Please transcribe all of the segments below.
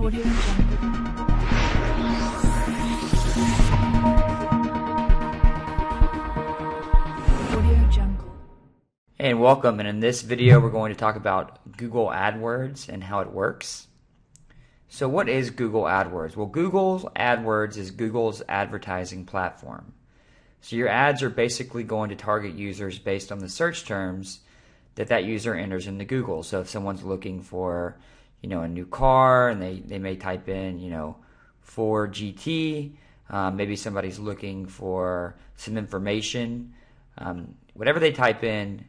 Audio Jungle. Audio Jungle. And welcome, and in this video we're going to talk about Google AdWords and how it works. So what is Google AdWords? Well, Google AdWords is Google's advertising platform. So your ads are basically going to target users based on the search terms that user enters into Google. So if someone's looking for, a new car, and they may type in, Ford GT, maybe somebody's looking for some information, whatever they type in,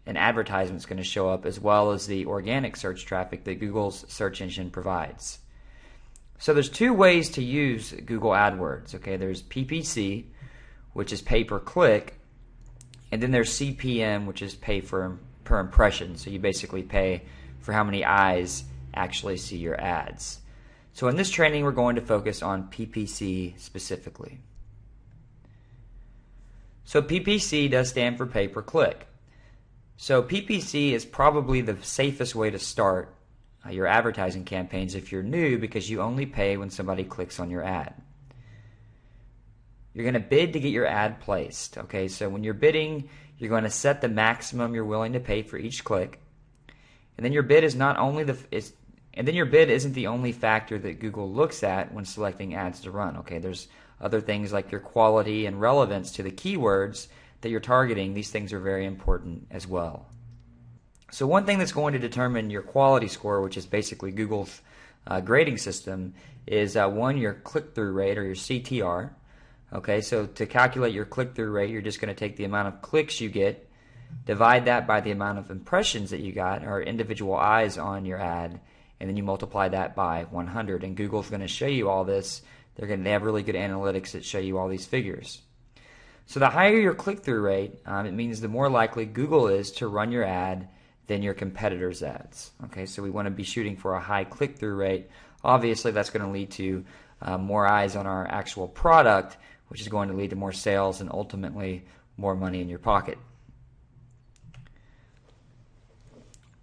an advertisement is going to show up, as well as the organic search traffic that Google's search engine provides. So there's two ways to use Google AdWords. Okay, there's PPC, which is pay per click, and then there's CPM, which is pay per impression. So you basically pay for how many eyes actually see your ads. So in this training, we're going to focus on PPC specifically. So PPC does stand for pay per click. So PPC is probably the safest way to start your advertising campaigns if you're new, because you only pay when somebody clicks on your ad. You're going to bid to get your ad placed. Okay, so when you're bidding, you're going to set the maximum you're willing to pay for each click, and then your bid is your bid isn't the only factor that Google looks at when selecting ads to run. Okay, there's other things like your quality and relevance to the keywords that you're targeting. These things are very important as well. So one thing that's going to determine your quality score, which is basically Google's grading system, is your click-through rate, or your CTR. Okay, so to calculate your click-through rate, you're just going to take the amount of clicks you get, divide that by the amount of impressions that you got, or individual eyes on your ad, and then you multiply that by 100. And Google's going to show you all this. They have really good analytics that show you all these figures. So the higher your click-through rate, it means the more likely Google is to run your ad than your competitors' ads. Okay, so we want to be shooting for a high click-through rate. Obviously, that's going to lead to more eyes on our actual product, which is going to lead to more sales and ultimately more money in your pocket.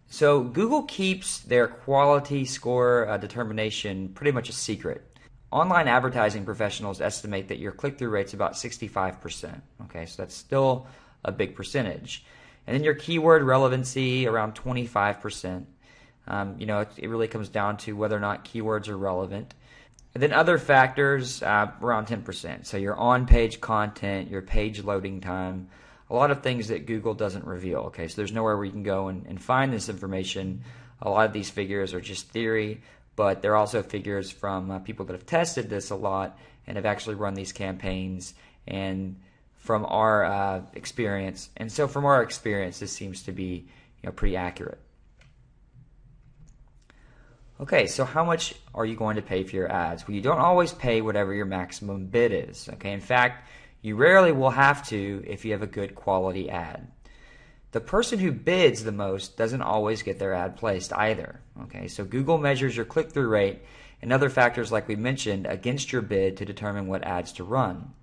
So Google keeps their quality score determination pretty much a secret. Online advertising professionals estimate that your click-through rate's about 65%. Okay, so that's still a big percentage. And then your keyword relevancy around 25%. It really comes down to whether or not keywords are relevant. And then other factors around 10%. So your on-page content, your page loading time, a lot of things that Google doesn't reveal. Okay, so there's nowhere where you can go and find this information. A lot of these figures are just theory, but they're also figures from people that have tested this a lot and have actually run these campaigns, and from our experience. And so from our experience, this seems to be pretty accurate. Okay, so how much are you going to pay for your ads? Well, you don't always pay whatever your maximum bid is. Okay, in fact, you rarely will have to if you have a good quality ad. The person who bids the most doesn't always get their ad placed either. Okay, so Google measures your click-through rate and other factors like we mentioned against your bid to determine what ads to run.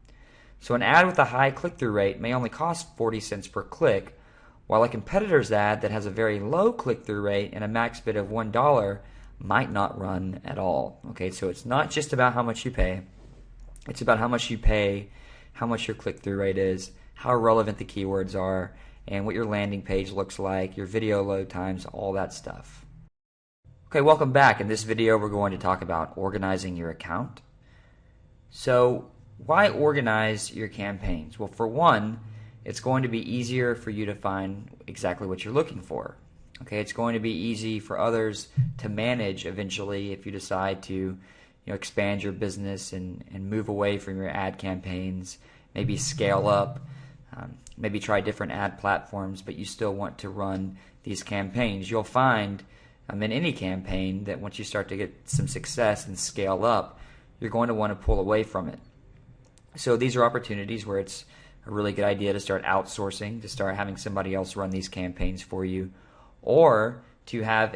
So an ad with a high click-through rate may only cost 40 cents per click, while a competitor's ad that has a very low click-through rate and a max bid of $1 might not run at all. Okay, so it's not just about how much you pay. It's about how much you pay, how much your click-through rate is, how relevant the keywords are, and what your landing page looks like, your video load times, all that stuff. Okay, welcome back. In this video, we're going to talk about organizing your account. So why organize your campaigns? Well, for one, it's going to be easier for you to find exactly what you're looking for. Okay, it's going to be easy for others to manage eventually if you decide to expand your business and move away from your ad campaigns, maybe scale up, maybe try different ad platforms, but you still want to run these campaigns. You'll find in any campaign that once you start to get some success and scale up, you're going to want to pull away from it. So these are opportunities where it's a really good idea to start outsourcing, to start having somebody else run these campaigns for you, or to have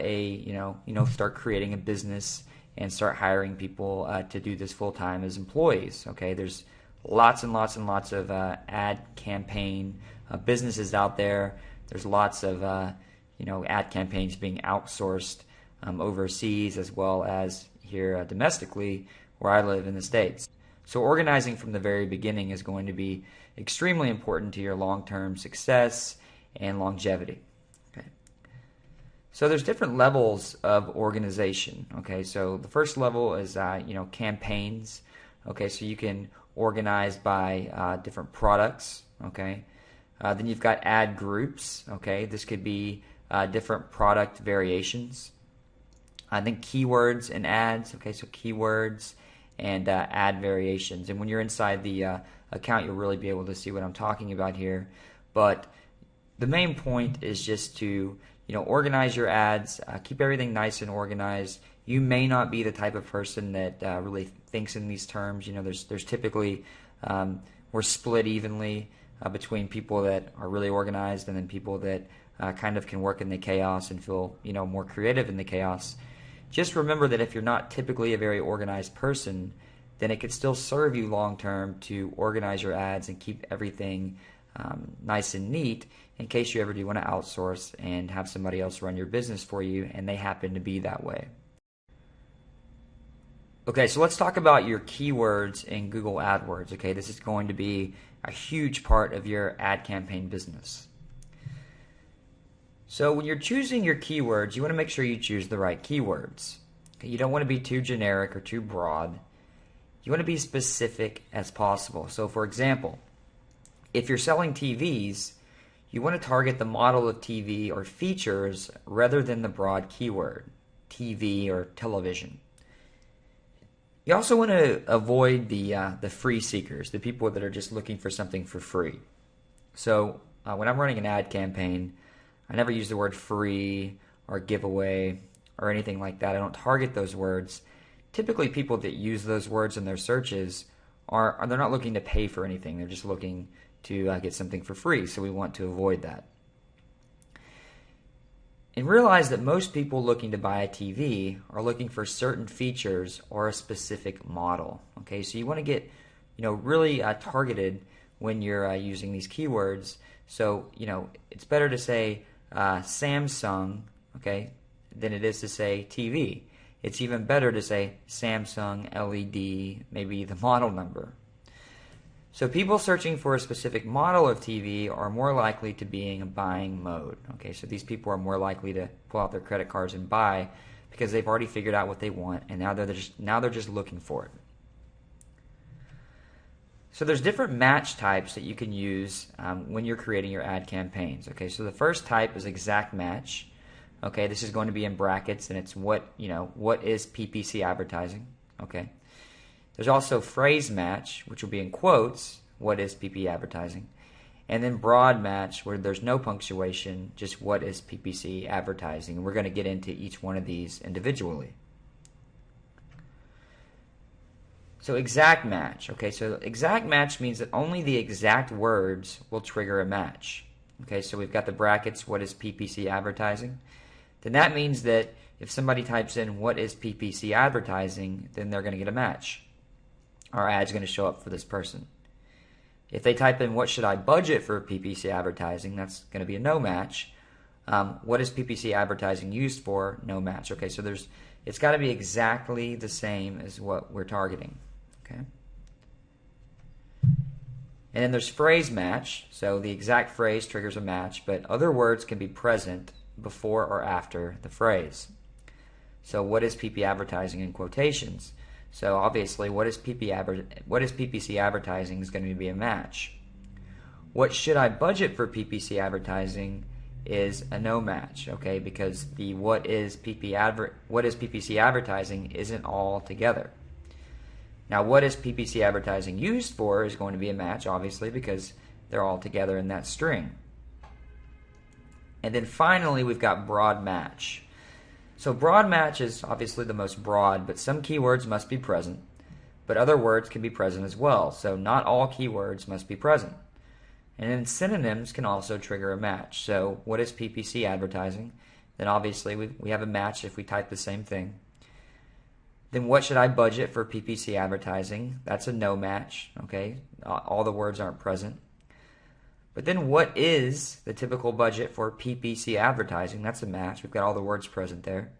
start creating a business and start hiring people to do this full time as employees. Okay, there's lots and lots and lots of ad campaign businesses out there. There's lots of ad campaigns being outsourced overseas, as well as here domestically where I live in the States. So organizing from the very beginning is going to be extremely important to your long-term success and longevity. Okay. So there's different levels of organization. Okay, so the first level is campaigns. Okay, so you can organize by different products. Okay, then you've got ad groups. Okay, this could be different product variations. I think keywords and ads. Okay, so keywords and ad variations. And when you're inside the account, you'll really be able to see what I'm talking about here. But the main point is just to organize your ads, keep everything nice and organized. You may not be the type of person that really thinks in these terms. There's typically we're split evenly between people that are really organized and then people that kind of can work in the chaos and feel more creative in the chaos. Just remember that if you're not typically a very organized person, then it could still serve you long term to organize your ads and keep everything nice and neat in case you ever do want to outsource and have somebody else run your business for you and they happen to be that way. Okay, so let's talk about your keywords in Google AdWords. Okay, this is going to be a huge part of your ad campaign business. So when you're choosing your keywords, you want to make sure you choose the right keywords. Okay, you don't want to be too generic or too broad. You want to be as specific as possible. So for example, if you're selling TVs, you want to target the model of TV or features rather than the broad keyword, TV or television. You also want to avoid the free seekers, the people that are just looking for something for free. So when I'm running an ad campaign, I never use the word free or giveaway or anything like that. I don't target those words. Typically, people that use those words in their searches they're not looking to pay for anything. They're just looking to get something for free. So we want to avoid that. And realize that most people looking to buy a TV are looking for certain features or a specific model. Okay, so you want to get really targeted when you're using these keywords. So it's better to say Samsung, okay, than it is to say TV. It's even better to say Samsung LED, maybe the model number. So people searching for a specific model of TV are more likely to be in a buying mode. Okay, so these people are more likely to pull out their credit cards and buy because they've already figured out what they want and now they're just looking for it. So there's different match types that you can use when you're creating your ad campaigns. Okay, so the first type is exact match. Okay, this is going to be in brackets and it's what is PPC advertising. Okay. There's also phrase match, which will be in quotes, what is PPC advertising. And then broad match, where there's no punctuation, just what is PPC advertising. And we're going to get into each one of these individually. So exact match. Okay, so exact match means that only the exact words will trigger a match. Okay, so we've got the brackets, what is PPC advertising. Then that means that if somebody types in what is PPC advertising, then they're going to get a match. Our ad's going to show up for this person. If they type in what should I budget for PPC advertising, that's going to be a no match. What is PPC advertising used for? No match. Okay, so it's got to be exactly the same as what we're targeting. Okay. And then there's phrase match. So the exact phrase triggers a match, but other words can be present before or after the phrase. So what is PP advertising in quotations? So obviously, what is PPC advertising is going to be a match. What should I budget for PPC advertising is a no match, okay? Because the what is PPC advertising isn't all together. Now, what is PPC advertising used for is going to be a match, obviously, because they're all together in that string. And then finally, we've got broad match. So broad match is obviously the most broad, but some keywords must be present, but other words can be present as well. So not all keywords must be present. And then synonyms can also trigger a match. So what is PPC advertising? Then obviously we have a match if we type the same thing. Then what should I budget for PPC advertising? That's a no match, okay? All the words aren't present. But then what is the typical budget for PPC advertising? That's a match. We've got all the words present there.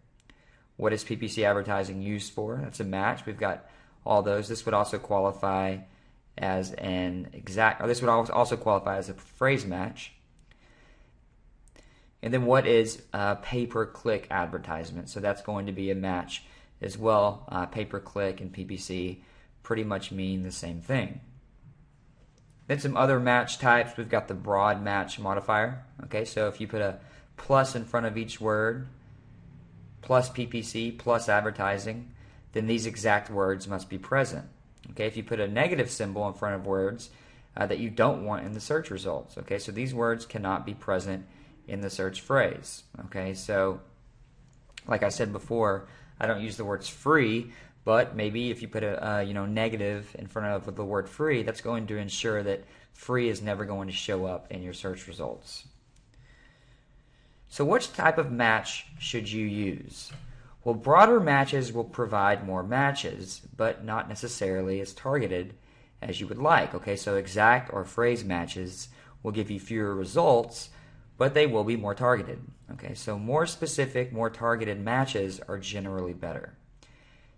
What is PPC advertising used for? That's a match. We've got all those. This would also qualify as this would also qualify as a phrase match. And then what is pay-per-click advertisement? So that's going to be a match as well. Pay-per-click and PPC pretty much mean the same thing. Then some other match types. We've got the broad match modifier. Okay, so if you put a plus in front of each word, plus PPC, plus advertising, then these exact words must be present. Okay, if you put a negative symbol in front of words that you don't want in the search results. Okay, so these words cannot be present in the search phrase. Okay, so like I said before, I don't use the words free, but maybe if you put a negative in front of the word free, that's going to ensure that free is never going to show up in your search results. So which type of match should you use? Well, broader matches will provide more matches, but not necessarily as targeted as you would like. Okay, so exact or phrase matches will give you fewer results, but they will be more targeted. Okay, so more specific, more targeted matches are generally better.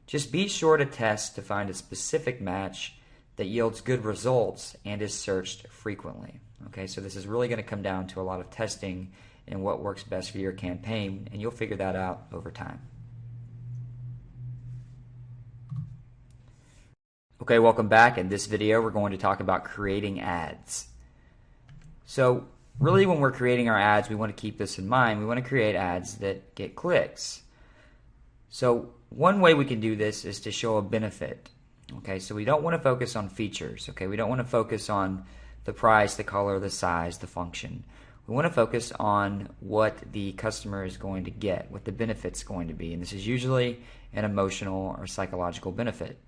Just be sure to test to find a specific match that yields good results and is searched frequently. Okay, so this is really going to come down to a lot of testing and what works best for your campaign, and you'll figure that out over time. Okay, welcome back. In this video, we're going to talk about creating ads. So really, when we're creating our ads, we want to keep this in mind. We want to create ads that get clicks. So one way we can do this is to show a benefit. Okay, so we don't want to focus on features. Okay, we don't want to focus on the price, the color, the size, the function. We want to focus on what the customer is going to get, what the benefit's going to be, and this is usually an emotional or psychological benefit.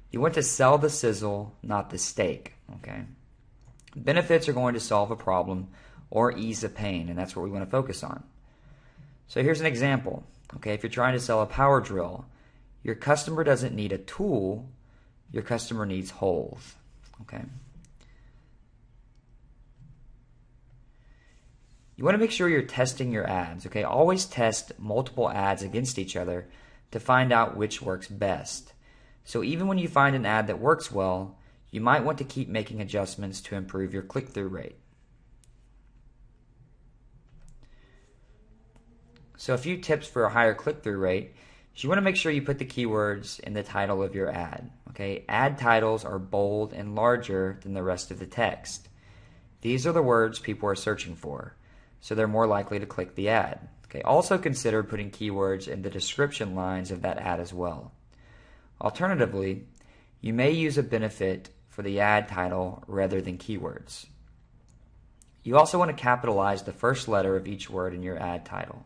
You want to sell the sizzle, not the steak. Okay, benefits are going to solve a problem or ease a pain, and that's what we want to focus on. So here's an example. Okay, if you're trying to sell a power drill, your customer doesn't need a tool, your customer needs holes. Okay. You want to make sure you're testing your ads. Okay, always test multiple ads against each other to find out which works best. So even when you find an ad that works well, you might want to keep making adjustments to improve your click-through rate. So a few tips for a higher click-through rate is you want to make sure you put the keywords in the title of your ad. Okay, ad titles are bold and larger than the rest of the text. These are the words people are searching for, so they're more likely to click the ad. Okay, also consider putting keywords in the description lines of that ad as well. Alternatively, you may use a benefit for the ad title rather than keywords. You also want to capitalize the first letter of each word in your ad title.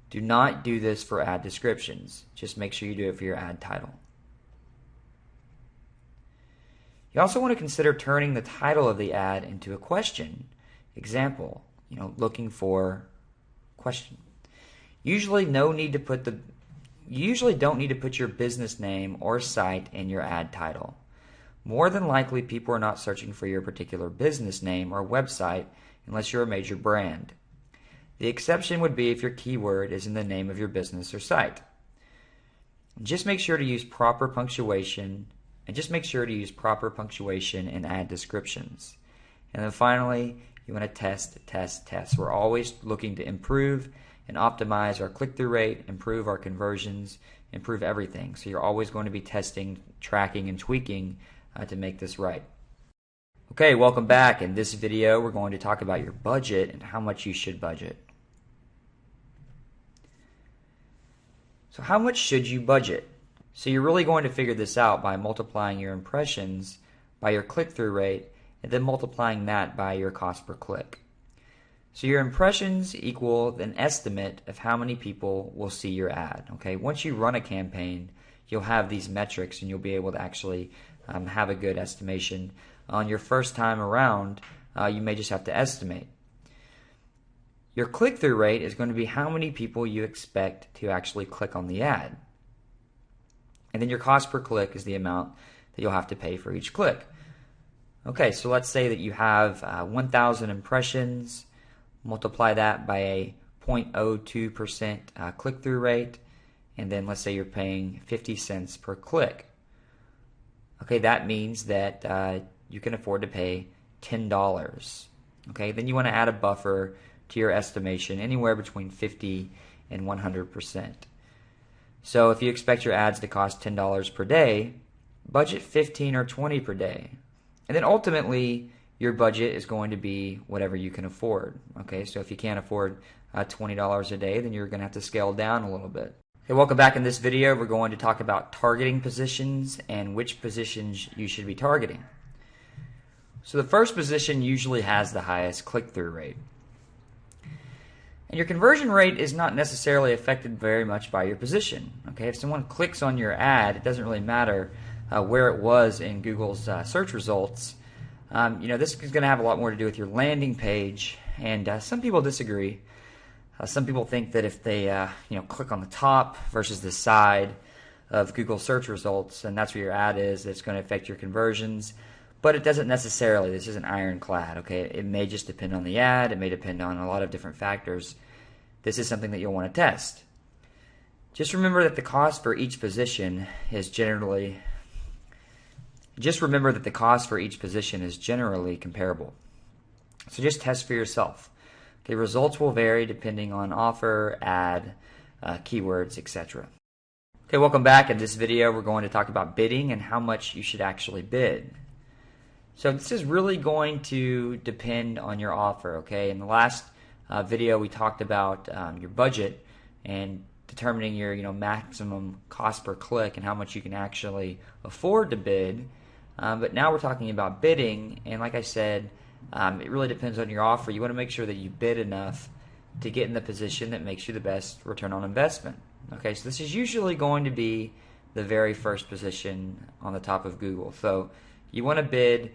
Do not do this for ad descriptions. Just make sure you do it for your ad title. You also want to consider turning the title of the ad into a question. Example, looking for question. You usually don't need to put your business name or site in your ad title. More than likely, people are not searching for your particular business name or website unless you're a major brand. The exception would be if your keyword is in the name of your business or site. Just make sure to use proper punctuation, in ad descriptions. And then finally, you want to test. We're always looking to improve and optimize our click-through rate, improve our conversions, improve everything. So you're always going to be testing, tracking, and tweaking to make this right. Okay, welcome back. In this video, we're going to talk about your budget and how much you should budget. So how much should you budget? So you're really going to figure this out by multiplying your impressions by your click-through rate and then multiplying that by your cost per click. So your impressions equal an estimate of how many people will see your ad. Okay, once you run a campaign, you'll have these metrics and you'll be able to actually have a good estimation. On your first time around, you may just have to estimate. Your click-through rate is going to be how many people you expect to actually click on the ad. And then your cost per click is the amount that you'll have to pay for each click. Okay, so let's say that you have 1,000 impressions, multiply that by a 0.02% click-through rate, and then let's say you're paying 50 cents per click. Okay, that means that you can afford to pay $10. Okay, then you want to add a buffer to your estimation anywhere between 50 and 100%. So if you expect your ads to cost $10 per day, budget 15 or 20 per day. And then ultimately, your budget is going to be whatever you can afford. Okay, so if you can't afford $20 a day, then you're going to have to scale down a little bit. Okay, welcome back. In this video, we're going to talk about targeting positions and which positions you should be targeting. So the first position usually has the highest click-through rate. And your conversion rate is not necessarily affected very much by your position. Okay, if someone clicks on your ad, it doesn't really matter where it was in Google's search results. This is going to have a lot more to do with your landing page, and some people disagree. Some people think that if they click on the top versus the side of Google search results, and that's where your ad is, it's going to affect your conversions. But it doesn't necessarily. This isn't ironclad. Okay, it may just depend on the ad. It may depend on a lot of different factors. This is something that you'll want to test. Just remember that the cost for each position is generally comparable. So just test for yourself. Okay, results will vary depending on offer, ad, keywords, etc. Okay, welcome back. In this video, we're going to talk about bidding and how much you should actually bid. So this is really going to depend on your offer. Okay, in the last video, we talked about your budget and determining your maximum cost per click and how much you can actually afford to bid. But now we're talking about bidding, and like I said, it really depends on your offer. You want to make sure that you bid enough to get in the position that makes you the best return on investment. Okay, so this is usually going to be the very first position on the top of Google. So you want to bid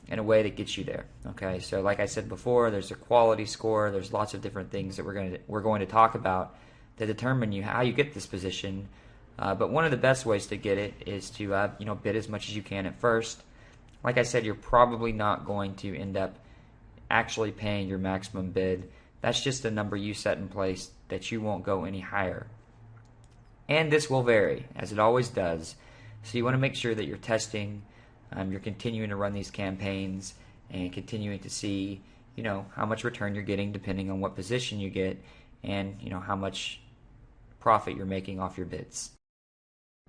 in a way that gets you there. Okay, so like I said before, there's a quality score. There's lots of different things that we're going to talk about that determine how you get this position. But one of the best ways to get it is to bid as much as you can at first. Like I said, you're probably not going to end up actually paying your maximum bid. That's just a number you set in place that you won't go any higher. And this will vary, as it always does. So you want to make sure that you're testing, you're continuing to run these campaigns and continuing to see, how much return you're getting depending on what position you get and, how much profit you're making off your bids.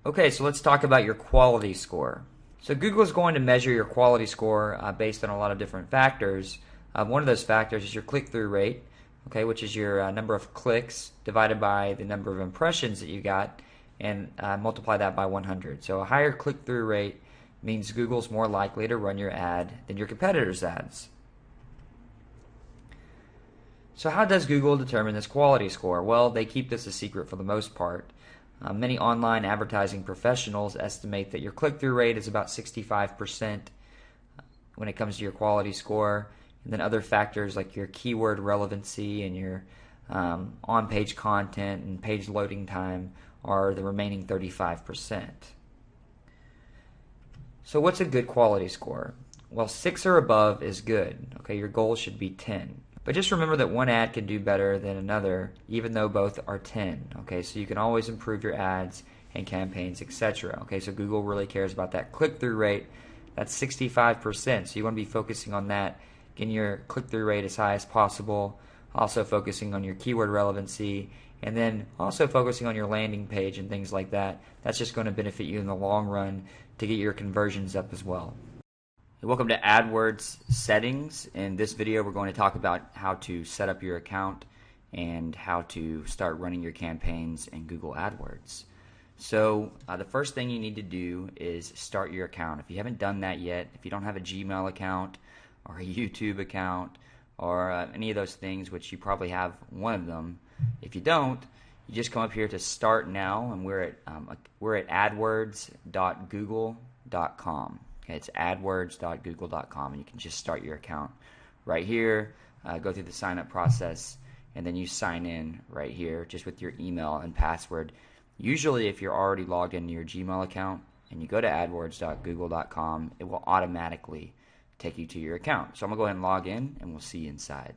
Okay, so let's talk about your quality score. So Google is going to measure your quality score based on a lot of different factors. One of those factors is your click-through rate, okay, which is your number of clicks divided by the number of impressions that you got, and multiply that by 100. So a higher click-through rate means Google's more likely to run your ad than your competitors' ads. So how does Google determine this quality score? Well, they keep this a secret for the most part. Many online advertising professionals estimate that your click-through rate is about 65% when it comes to your quality score, and then other factors like your keyword relevancy and your on-page content and page loading time are the remaining 35%. So what's a good quality score? Well, 6 or above is good. Okay, your goal should be 10. But just remember that one ad can do better than another, even though both are 10. Okay, so you can always improve your ads and campaigns, etc. Okay, so Google really cares about that click-through rate. That's 65%. So you want to be focusing on that, getting your click-through rate as high as possible. Also focusing on your keyword relevancy, and then also focusing on your landing page and things like that. That's just going to benefit you in the long run to get your conversions up as well. Welcome to AdWords settings. In this video, we're going to talk about how to set up your account and how to start running your campaigns in Google AdWords. So the first thing you need to do is start your account. If you haven't done that yet, if you don't have a Gmail account or a YouTube account or any of those things, which you probably have one of them, if you don't, you just come up here to Start Now, and we're at adwords.google.com. Okay, it's adwords.google.com, and you can just start your account right here, go through the sign-up process, and then you sign in right here just with your email and password. Usually, if you're already logged into your Gmail account and you go to adwords.google.com, it will automatically take you to your account. So I'm going to go ahead and log in, and we'll see you inside.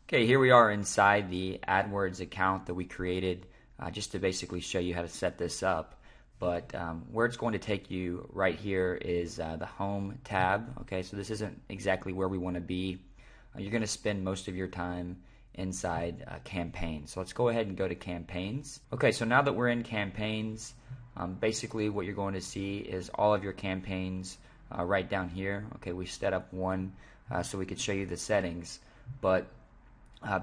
Okay, here we are inside the AdWords account that we created just to basically show you how to set this up. But where it's going to take you right here is the Home tab. Okay, so this isn't exactly where we want to be. You're going to spend most of your time inside Campaigns. So let's go ahead and go to Campaigns. Okay, so now that we're in Campaigns, basically what you're going to see is all of your campaigns right down here. Okay, we set up one so we could show you the settings, but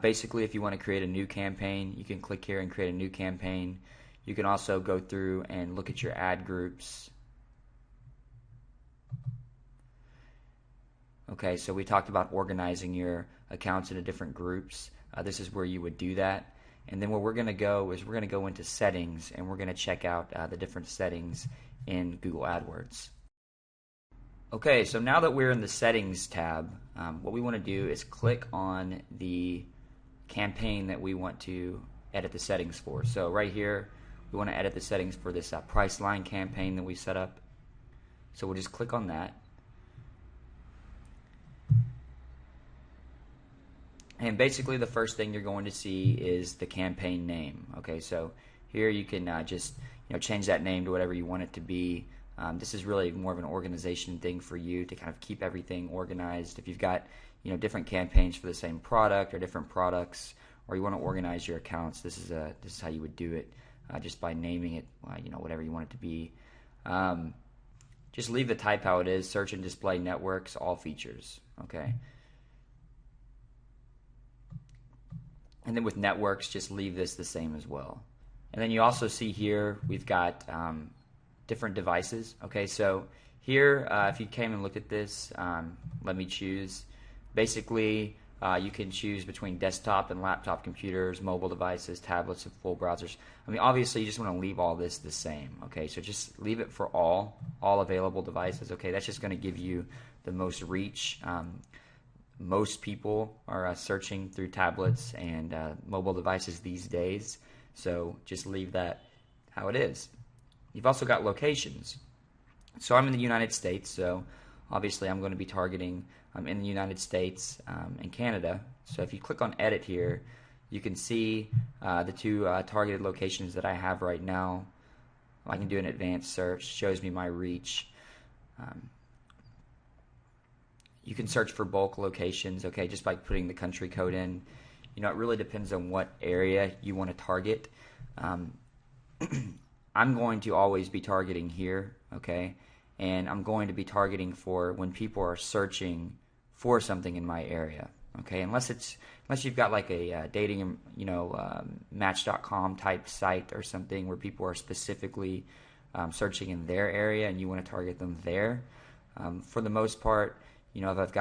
basically if you want to create a new campaign, you can click here and create a new campaign. You can also go through and look at your ad groups. Okay, so we talked about organizing your accounts into different groups. This is where you would do that. And then where we're going to go is we're going to go into settings, and we're going to check out the different settings in Google AdWords. Okay, so now that we're in the settings tab, what we want to do is click on the campaign that we want to edit the settings for. So right here, we want to edit the settings for this price line campaign that we set up. So we'll just click on that. And basically the first thing you're going to see is the campaign name. Okay, so here you can just change that name to whatever you want it to be. This is really more of an organization thing for you to kind of keep everything organized. If you've got different campaigns for the same product or different products, or you want to organize your accounts, this is how you would do it, just by naming it whatever you want it to be. Just leave the type how it is. Search and display networks, all features. Okay. And then with networks, just leave this the same as well. And then you also see here we've got different devices. Okay, so here if you came and looked at this, let me choose. Basically, you can choose between desktop and laptop computers, mobile devices, tablets, and full browsers. I mean, obviously, you just want to leave all this the same. Okay, so just leave it for all available devices. Okay, that's just going to give you the most reach. Most people are searching through tablets and mobile devices these days, so just leave that how it is. You've also got locations. So I'm in the United States, so obviously I'm going to be targeting in the United States and Canada. So if you click on Edit here, you can see the two targeted locations that I have right now. I can do an advanced search, shows me my reach. You can search for bulk locations, okay, just by putting the country code in. It really depends on what area you want to target. I'm going to always be targeting here, okay, and I'm going to be targeting for when people are searching for something in my area, okay, unless you've got like a dating, Match.com type site or something where people are specifically searching in their area and you want to target them there. For the most part, if I've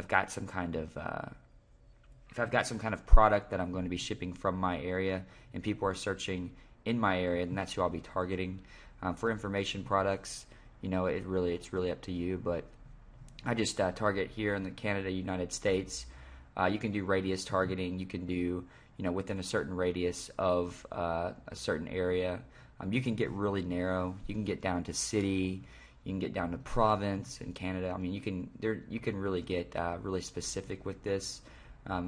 got some kind of product that I'm going to be shipping from my area and people are searching in my area, then that's who I'll be targeting. For information products, it's really up to you, but I just target here in the Canada, United States. You can do radius targeting. You can do within a certain radius of a certain area. You can get really narrow. You can get down to city. You can get down to province in Canada. I mean, you can really get really specific with this.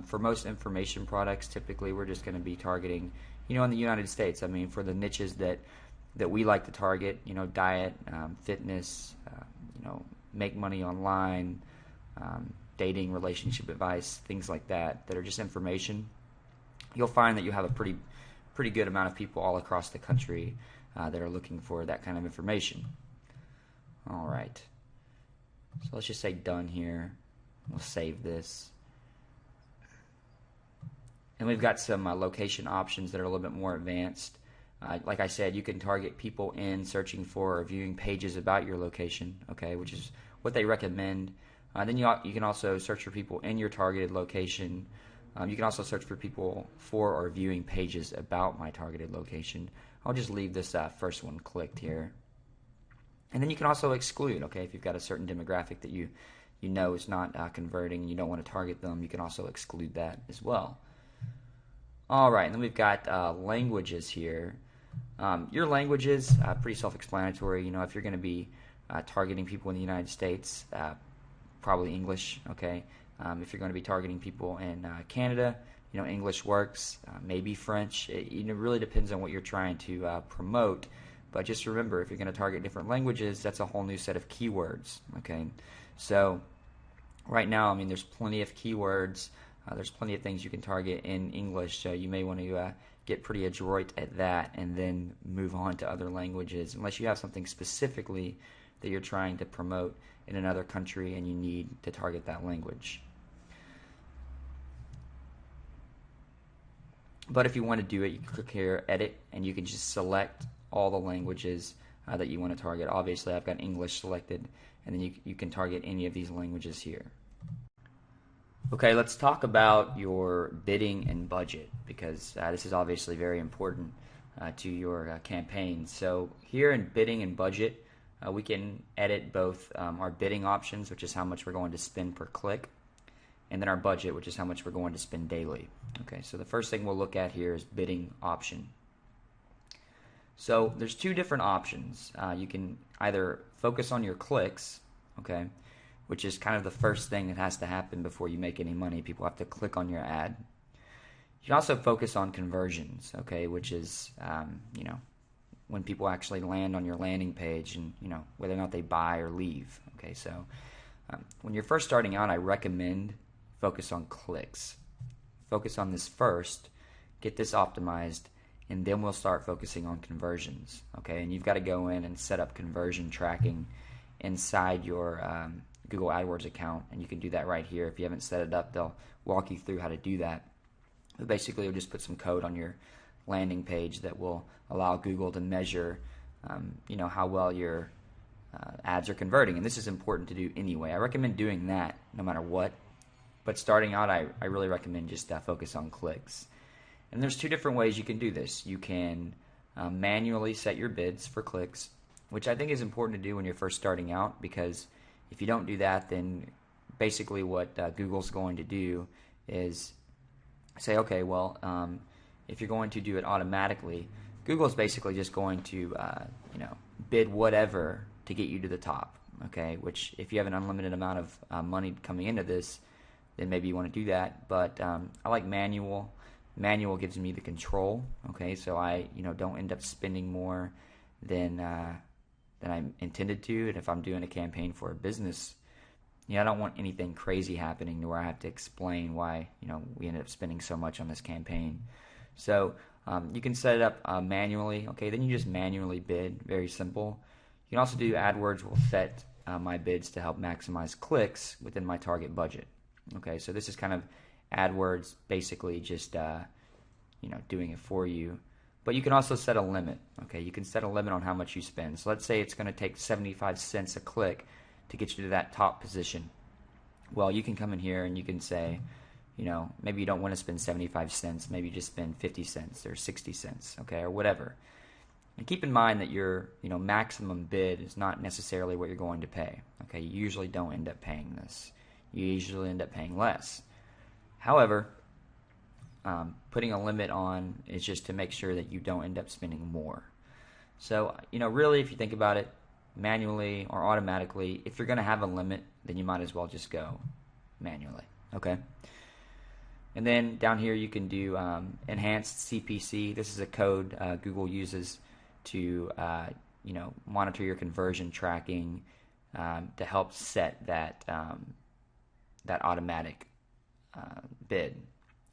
For most information products, typically we're just going to be targeting, in the United States. I mean, for the niches that we like to target, diet, fitness, make money online, dating, relationship advice, things like that are just information. You'll find that you have a pretty good amount of people all across the country that are looking for that kind of information. All right, so let's just say done here. We'll save this. And we've got some location options that are a little bit more advanced. Like I said, you can target people in searching for or viewing pages about your location, okay, which is what they recommend. Then you can also search for people in your targeted location. You can also search for people for or viewing pages about my targeted location. I'll just leave this first one clicked here. And then you can also exclude, okay, if you've got a certain demographic that you know is not converting and you don't want to target them, you can also exclude that as well. All right, and then we've got languages here. Your languages, pretty self-explanatory. If you're going to be targeting people in the United States, probably English, okay. If you're going to be targeting people in Canada, English works, maybe French. It really depends on what you're trying to promote. But just remember, if you're going to target different languages, that's a whole new set of keywords. Okay, so right now, there's plenty of keywords. There's plenty of things you can target in English, so you may want to get pretty adroit at that and then move on to other languages, unless you have something specifically that you're trying to promote in another country and you need to target that language. But if you want to do it, you can click here, edit, and you can just select all the languages that you want to target. Obviously, I've got English selected, and then you can target any of these languages here. Okay, let's talk about your bidding and budget, because this is obviously very important to your campaign. So here in bidding and budget, we can edit both our bidding options, which is how much we're going to spend per click, and then our budget, which is how much we're going to spend daily. Okay, so the first thing we'll look at here is bidding option. So there's two different options. You can either focus on your clicks, okay, which is kind of the first thing that has to happen before you make any money. People have to click on your ad. You can also focus on conversions, okay, which is, when people actually land on your landing page and, whether or not they buy or leave. Okay, so when you're first starting out, I recommend focus on clicks. Focus on this first, get this optimized, and then we'll start focusing on conversions. Okay, and you've got to go in and set up conversion tracking inside your Google AdWords account, and you can do that right here. If you haven't set it up, they'll walk you through how to do that. But basically, you'll just put some code on your landing page that will allow Google to measure, how well your ads are converting. And this is important to do anyway. I recommend doing that no matter what. But starting out, I really recommend just focus on clicks. And there's two different ways you can do this. You can manually set your bids for clicks, which I think is important to do when you're first starting out, because if you don't do that, then basically what Google's going to do is say, okay, well, if you're going to do it automatically, Google's basically just going to bid whatever to get you to the top. Okay, which if you have an unlimited amount of money coming into this, then maybe you want to do that. But I like manual. Manual gives me the control. Okay, so I don't end up spending more than I intended to. And if I'm doing a campaign for a business, I don't want anything crazy happening to where I have to explain why we ended up spending so much on this campaign. So you can set it up manually. Okay, then you just manually bid. Very simple. You can also do AdWords will set my bids to help maximize clicks within my target budget. Okay, so this is kind of AdWords basically just doing it for you. But you can also set a limit. Okay, you can set a limit on how much you spend. So let's say it's going to take 75 cents a click to get you to that top position. Well, you can come in here and you can say, maybe you don't want to spend 75 cents, maybe you just spend 50 cents or 60 cents, okay, or whatever. And keep in mind that your maximum bid is not necessarily what you're going to pay. Okay, you usually don't end up paying this. You usually end up paying less. However, putting a limit on is just to make sure that you don't end up spending more. So, really, if you think about it, manually or automatically, if you're going to have a limit, then you might as well just go manually. Okay. And then down here you can do enhanced CPC. This is a code Google uses to monitor your conversion tracking to help set that automatic bid.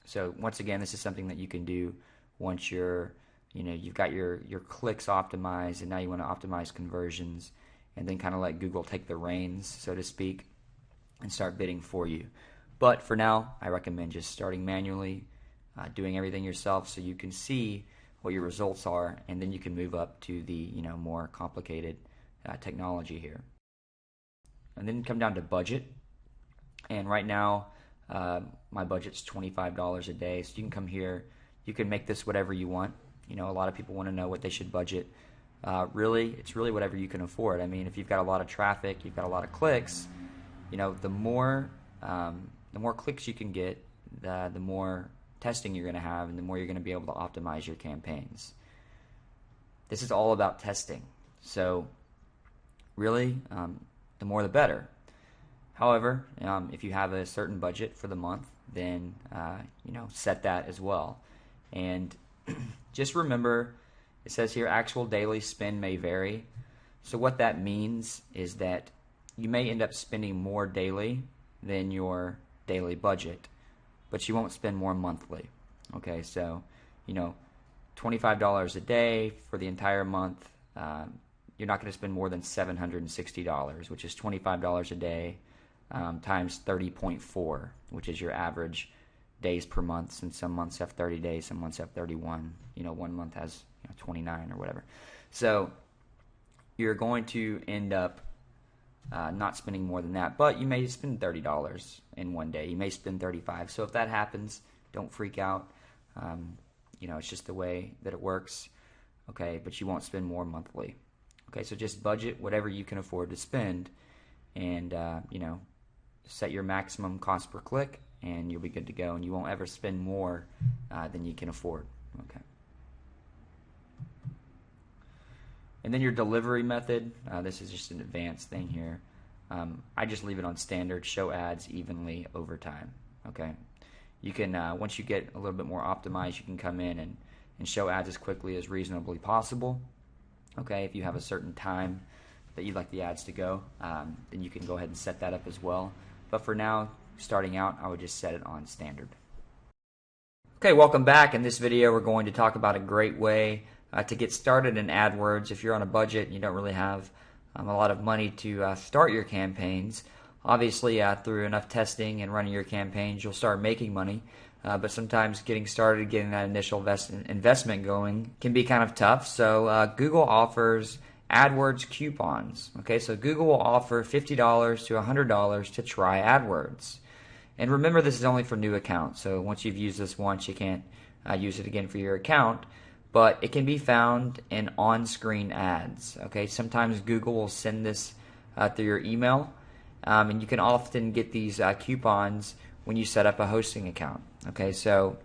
So once again, this is something that you can do once you've got your clicks optimized, and now you want to optimize conversions, and then kind of let Google take the reins, so to speak, and start bidding for you. But for now, I recommend just starting manually, doing everything yourself so you can see what your results are, and then you can move up to the more complicated technology here. And then come down to budget. And right now, my budget's $25 a day, so you can come here. You can make this whatever you want. A lot of people want to know what they should budget. Really, it's really whatever you can afford. I mean, if you've got a lot of traffic, you've got a lot of clicks, the more clicks you can get, the more testing you're going to have, and the more you're going to be able to optimize your campaigns. This is all about testing. So really, the more the better. However, if you have a certain budget for the month, then set that as well. And just remember, it says here actual daily spend may vary. So what that means is that you may end up spending more daily than your daily budget, but you won't spend more monthly. Okay, so $25 a day for the entire month, you're not going to spend more than $760, which is $25 a day times 30.4, which is your average days per month, since some months have 30 days, some months have 31. One month has 29 or whatever. So you're going to end up not spending more than that, but you may spend $30 in one day. You may spend $35. So if that happens, don't freak out. It's just the way that it works. Okay, but you won't spend more monthly. Okay, so just budget whatever you can afford to spend, and set your maximum cost per click, and you'll be good to go, and you won't ever spend more than you can afford. Okay. And then your delivery method, this is just an advanced thing here. I just leave it on standard, show ads evenly over time. Okay. You can, once you get a little bit more optimized, you can come in and show ads as quickly as reasonably possible. Okay, if you have a certain time that you'd like the ads to go, then you can go ahead and set that up as well. But for now, starting out, I would just set it on standard. Okay, welcome back. In this video, we're going to talk about a great way to get started in AdWords. If you're on a budget and you don't really have a lot of money to start your campaigns, obviously through enough testing and running your campaigns, you'll start making money. But sometimes getting started, getting that initial investment going can be kind of tough. So Google offers AdWords coupons. Okay, so Google will offer $50 to $100 to try AdWords. And remember, this is only for new accounts. So once you've used this once, you can't use it again for your account. But it can be found in on-screen ads. Okay, sometimes Google will send this through your email, and you can often get these coupons when you set up a hosting account. Okay, so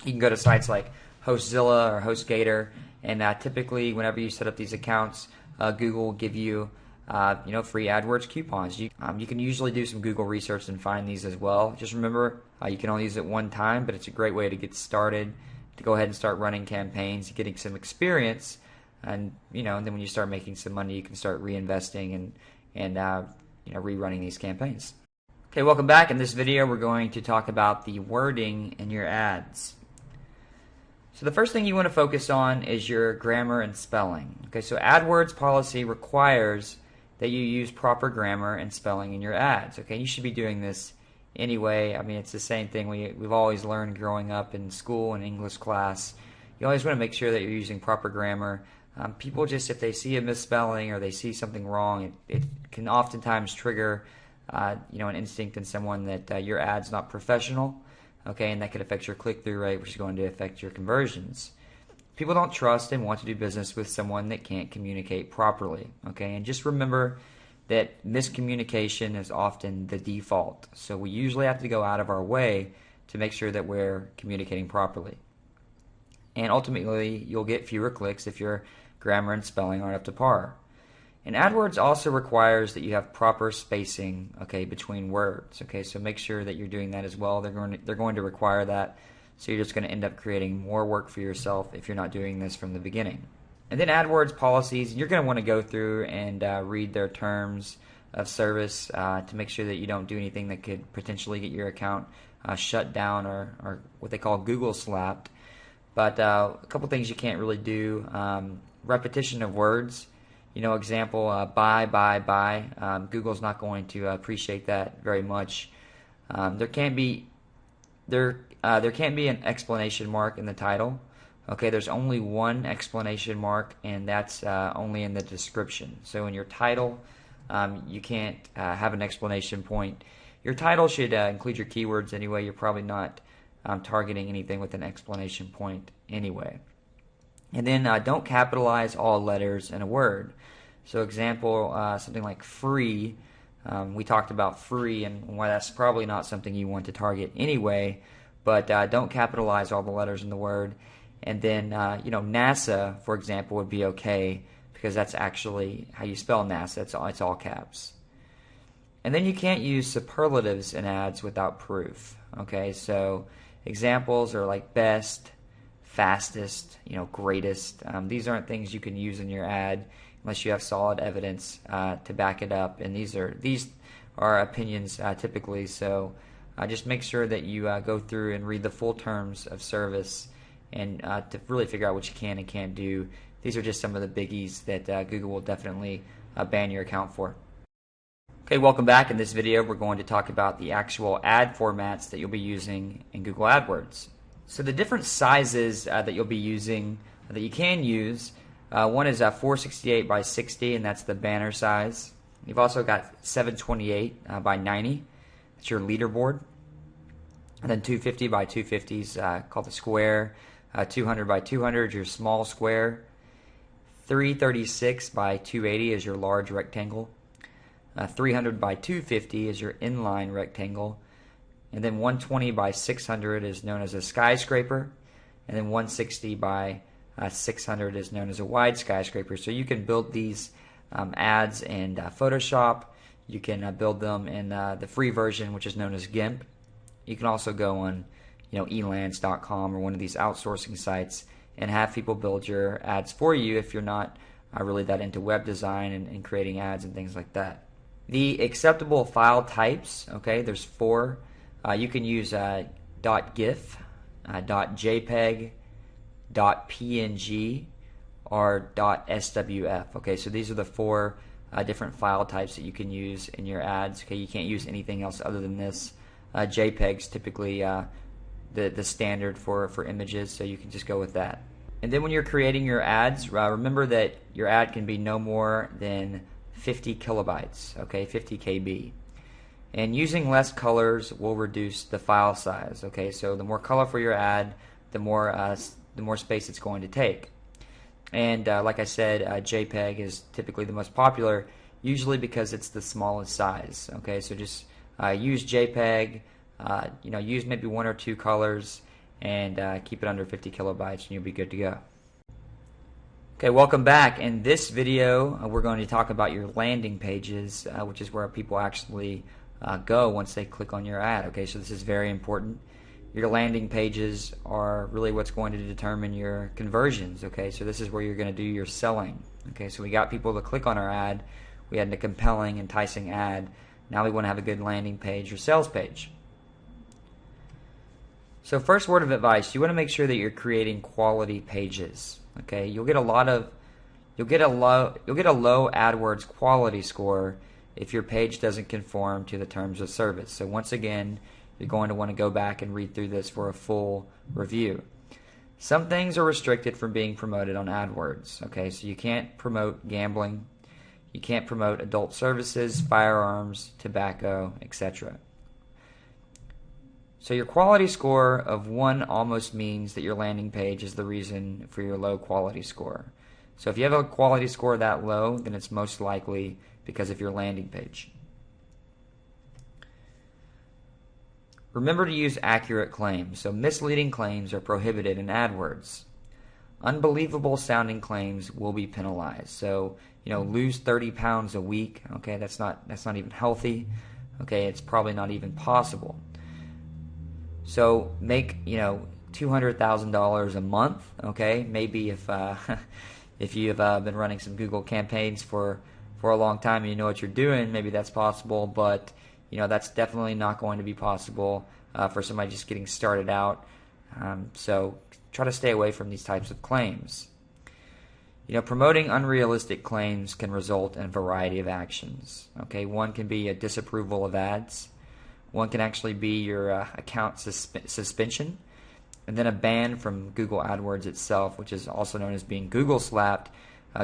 you can go to sites like Hostzilla or HostGator, and typically whenever you set up these accounts, Google will give you free AdWords coupons. You can usually do some Google research and find these as well. Just remember, you can only use it one time, but it's a great way to get started, to go ahead and start running campaigns, getting some experience, and then when you start making some money, you can start reinvesting and rerunning these campaigns. Okay, welcome back. In this video, we're going to talk about the wording in your ads. So the first thing you want to focus on is your grammar and spelling. Okay, so AdWords policy requires that you use proper grammar and spelling in your ads. Okay, you should be doing this anyway. I mean, it's the same thing we've always learned growing up in school and English class. You always want to make sure that you're using proper grammar. People just, if they see a misspelling or they see something wrong, it can oftentimes trigger an instinct in someone that your ad's not professional, okay, and that could affect your click-through rate, which is going to affect your conversions. People don't trust and want to do business with someone that can't communicate properly, okay, and just remember that miscommunication is often the default, so we usually have to go out of our way to make sure that we're communicating properly. And ultimately, you'll get fewer clicks if your grammar and spelling aren't up to par. And AdWords also requires that you have proper spacing, okay, between words. Okay, so make sure that you're doing that as well. They're going to require that, so you're just going to end up creating more work for yourself if you're not doing this from the beginning. And then AdWords policies, you're going to want to go through and read their terms of service to make sure that you don't do anything that could potentially get your account shut down or what they call Google slapped. But a couple things you can't really do: repetition of words. Example, buy. Google's not going to appreciate that very much. There can't be an exclamation mark in the title. Okay, there's only one exclamation mark, and that's only in the description. So in your title, you can't have an exclamation point. Your title should include your keywords anyway. You're probably not targeting anything with an exclamation point anyway. And then don't capitalize all letters in a word. So example, something like free. We talked about free and why that's probably not something you want to target anyway, but don't capitalize all the letters in the word. And then, NASA, for example, would be okay because that's actually how you spell NASA. It's all caps. And then you can't use superlatives in ads without proof. Okay, so examples are like best, fastest, greatest. These aren't things you can use in your ad unless you have solid evidence to back it up. And these are opinions typically. So just make sure that you go through and read the full terms of service and to really figure out what you can and can't do. These are just some of the biggies that Google will definitely ban your account for. Okay, welcome back. In this video, we're going to talk about the actual ad formats that you'll be using in Google AdWords. So the different sizes that you'll be using, that you can use, one is 468 by 60, and that's the banner size. You've also got 728 by 90. That's your leaderboard. And then 250 by 250 is called the square. 200 by 200 is your small square. 336 by 280 is your large rectangle. 300 by 250 is your inline rectangle. And then 120 by 600 is known as a skyscraper. And then 160 by 600 is known as a wide skyscraper. So you can build these ads in Photoshop. You can build them in the free version, which is known as GIMP. You can also go on elance.com or one of these outsourcing sites and have people build your ads for you if you're not really that into web design and creating ads and things like that. The acceptable file types, okay, there's 4. You can use .gif, .jpeg, .png, or .swf. Okay, so these are the 4 different file types that you can use in your ads. Okay, you can't use anything else other than this. JPEG's typically the standard for images, so you can just go with that. And then when you're creating your ads, remember that your ad can be no more than 50 kilobytes, okay, 50 KB. And using less colors will reduce the file size, okay? So the more colorful your ad, the more space it's going to take. And like I said, JPEG is typically the most popular, usually because it's the smallest size, okay? So just use JPEG, use maybe 1 or 2 colors, and keep it under 50 kilobytes, and you'll be good to go. Okay, welcome back. In this video, we're going to talk about your landing pages, which is where people actually go once they click on your ad. Okay, so this is very important. Your landing pages are really what's going to determine your conversions. Okay, so this is where you're going to do your selling. Okay, so we got people to click on our ad. We had a compelling, enticing ad. Now we want to have a good landing page or sales page. So first word of advice, you want to make sure that you're creating quality pages. Okay, you'll get a low AdWords quality score if your page doesn't conform to the terms of service. So once again, you're going to want to go back and read through this for a full review. Some things are restricted from being promoted on AdWords. Okay, so you can't promote gambling, you can't promote adult services, firearms, tobacco, etc. So your quality score of 1 almost means that your landing page is the reason for your low quality score. So if you have a quality score that low, then it's most likely because of your landing page. Remember to use accurate claims. So misleading claims are prohibited in AdWords. Unbelievable sounding claims will be penalized. So, lose 30 pounds a week. Okay, that's not even healthy. Okay, it's probably not even possible. So make $200,000 a month. Okay, maybe if if you've been running some Google campaigns for a long time and you know what you're doing, maybe that's possible. But that's definitely not going to be possible for somebody just getting started out. So try to stay away from these types of claims. Promoting unrealistic claims can result in a variety of actions. Okay, one can be a disapproval of ads. One can actually be your account suspension, and then a ban from Google AdWords itself, which is also known as being Google slapped.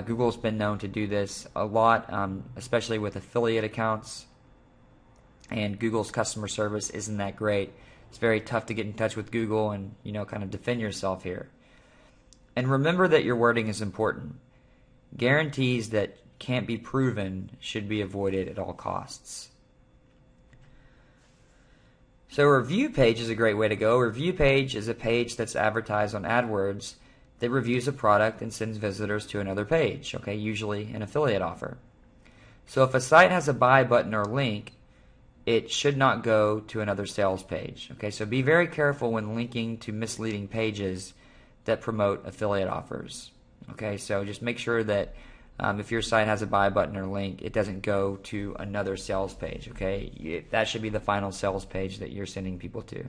Google's been known to do this a lot, especially with affiliate accounts, and Google's customer service isn't that great. It's very tough to get in touch with Google and kind of defend yourself here. And remember that your wording is important. Guarantees that can't be proven should be avoided at all costs. So a review page is a great way to go. A review page is a page that's advertised on AdWords that reviews a product and sends visitors to another page, okay, usually an affiliate offer. So if a site has a buy button or link, it should not go to another sales page. Okay, so be very careful when linking to misleading pages that promote affiliate offers. Okay, so just make sure that if your site has a buy button or link, it doesn't go to another sales page. Okay, that should be the final sales page that you're sending people to.